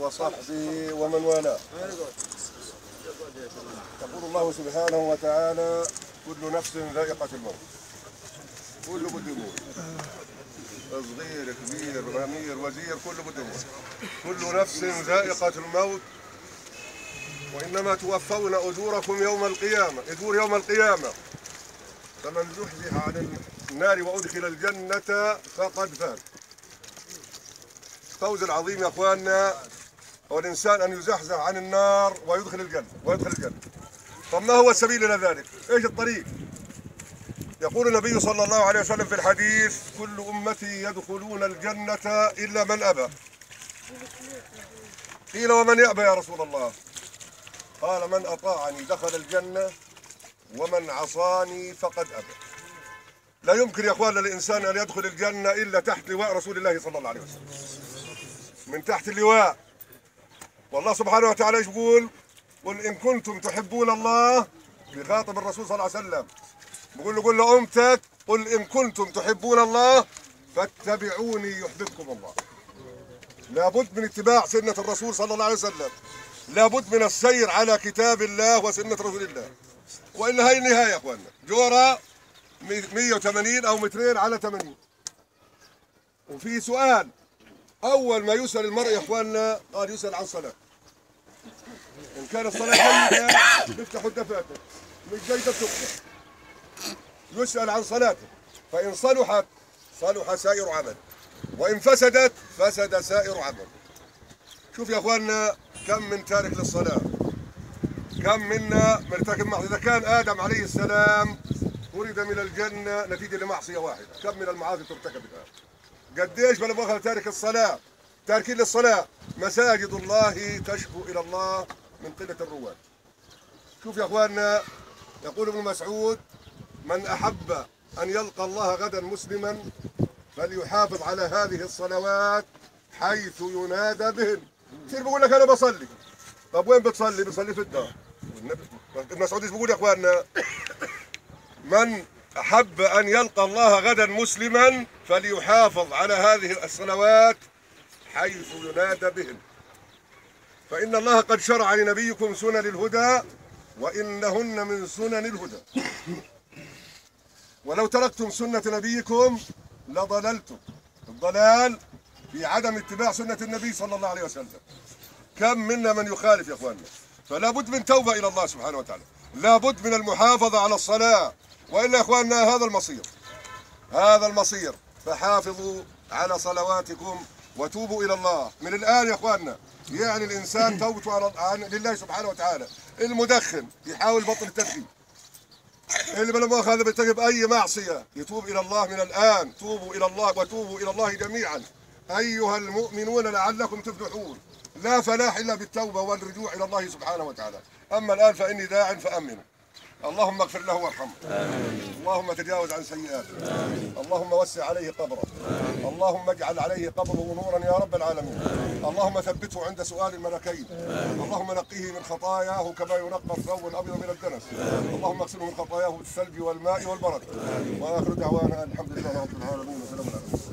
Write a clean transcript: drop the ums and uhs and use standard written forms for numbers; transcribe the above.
وصحبه ومن والاه. يقول الله سبحانه وتعالى: كل نفس ذائقة الموت. كل بده يموت، صغير كبير امير وزير، كله بده يموت. كل نفس ذائقة الموت وإنما توفون أجوركم يوم القيامة. أجور يوم القيامة. فمن زحزح عن النار وأدخل الجنة فقد فاز. الفوز العظيم يا أخواننا هو الإنسان أن يزحزح عن النار ويدخل الجنة. طب ما هو السبيل إلى ذلك؟ إيش الطريق؟ يقول النبي صلى الله عليه وسلم في الحديث: كل أمتي يدخلون الجنة إلا من أبى. قيل: ومن يأبى يا رسول الله؟ قال: من أطاعني دخل الجنة ومن عصاني فقد أبى. لا يمكن يا أخواننا الإنسان أن يدخل الجنة إلا تحت لواء رسول الله صلى الله عليه وسلم، من تحت اللواء. والله سبحانه وتعالى ايش بيقول؟ قل إن كنتم تحبون الله، بخاطب الرسول صلى الله عليه وسلم، بيقول له: قل لأمتك قل إن كنتم تحبون الله فاتبعوني يحببكم الله. لابد من اتباع سنة الرسول صلى الله عليه وسلم، لابد من السير على كتاب الله وسنة رسول الله، وإلا هي النهاية يا أخواننا. جورة 180 أو مترين على 80. وفي سؤال أول ما يسأل المرء يا أخواننا، قال يسأل عن صلاة. إن كانت الصلاة جيدة بيفتحوا الدفاتر، مش جيدة بتفتح. يسأل عن صلاته، فإن صلحت صلح سائر عمل، وإن فسدت فسد سائر عمل. شوف يا أخواننا، كم من تارك للصلاة، كم منا مرتكب معصية. إذا كان آدم عليه السلام طرد من الجنة نتيجة لمعصية واحدة، كم من المعاصي ترتكبت الآن؟ قديش بلا مؤاخذة تارك الصلاة، تاركين للصلاة. مساجد الله تشكو إلى الله من قلة الرواد. شوف يا أخواننا، يقول ابن مسعود: من أحب أن يلقى الله غدا مسلما فليحافظ على هذه الصلوات حيث ينادى بهن. كثير بقول لك أنا بصلي. طب وين بتصلي؟ بصلي في الدار. ابن مسعود ايش بيقول يا أخواننا؟ من أحب أن يلقى الله غدا مسلما فليحافظ على هذه الصلوات حيث ينادى بهن، فإن الله قد شرع لنبيكم سنن الهدى وإنهن من سنن الهدى، ولو تركتم سنة نبيكم لضللتم. الضلال في عدم اتباع سنة النبي صلى الله عليه وسلم. كم منا من يخالف يا أخواننا؟ فلا بد من توبة إلى الله سبحانه وتعالى، لا بد من المحافظة على الصلاة، وإلا يا أخواننا هذا المصير. فحافظوا على صلواتكم وتوبوا إلى الله من الآن يا أخواننا. يعني الإنسان توبته لله سبحانه وتعالى. المدخن يحاول يبطل التدخين، اللي بلا مؤاخذة بيرتكب أي معصية يتوب إلى الله من الآن. توبوا إلى الله وتوبوا إلى الله جميعا أيها المؤمنون لعلكم تفلحون. لا فلاح إلا بالتوبة والرجوع إلى الله سبحانه وتعالى. أما الآن فإني داع فأمنوا. اللهم اغفر له وارحمه. آمين. اللهم تجاوز عن سيئاته. آمين. اللهم وسع عليه قبره. آمين. اللهم اجعل عليه قبره نورا يا رب العالمين. آمين. اللهم ثبته عند سؤال الملكين. آمين. اللهم نقيه من خطاياه كما ينقى الثوب الابيض من الدنس. آمين. اللهم اغسله من خطاياه بالثلج والماء والبرد. آمين. واخر دعوانا الحمد لله رب العالمين وسلام عليكم.